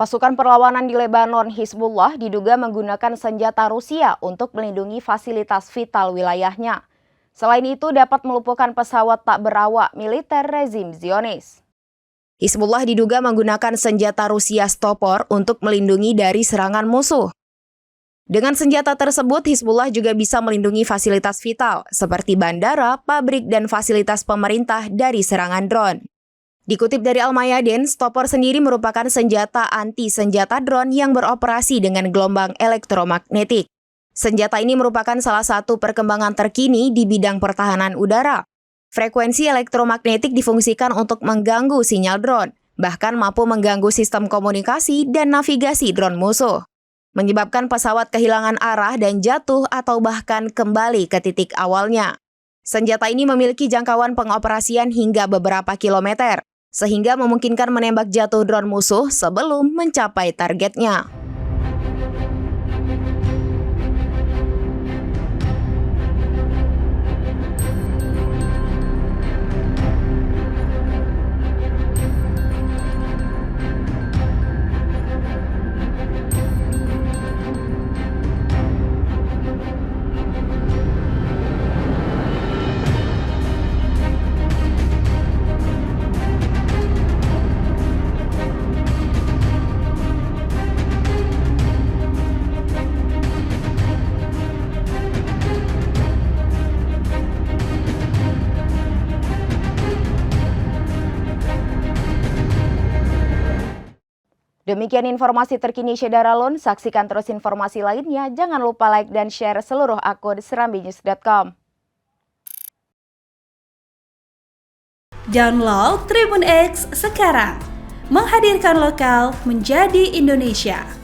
Pasukan perlawanan di Lebanon, Hizbullah, diduga menggunakan senjata Rusia untuk melindungi fasilitas vital wilayahnya. Selain itu, dapat melumpuhkan pesawat tak berawak militer rezim Zionis. Hizbullah diduga menggunakan senjata Rusia Stopor untuk melindungi dari serangan musuh. Dengan senjata tersebut, Hizbullah juga bisa melindungi fasilitas vital, seperti bandara, pabrik, dan fasilitas pemerintah dari serangan drone. Dikutip dari Al-Mayadin, Stopor sendiri merupakan senjata anti-senjata drone yang beroperasi dengan gelombang elektromagnetik. Senjata ini merupakan salah satu perkembangan terkini di bidang pertahanan udara. Frekuensi elektromagnetik difungsikan untuk mengganggu sinyal drone, bahkan mampu mengganggu sistem komunikasi dan navigasi drone musuh, menyebabkan pesawat kehilangan arah dan jatuh atau bahkan kembali ke titik awalnya. Senjata ini memiliki jangkauan pengoperasian hingga beberapa kilometer, sehingga memungkinkan menembak jatuh drone musuh sebelum mencapai targetnya. Demikian informasi terkini Syederalun. Saksikan terus informasi lainnya. Jangan lupa like dan share seluruh akun serambinews.com. Download Tribun X sekarang. Menghadirkan lokal menjadi Indonesia.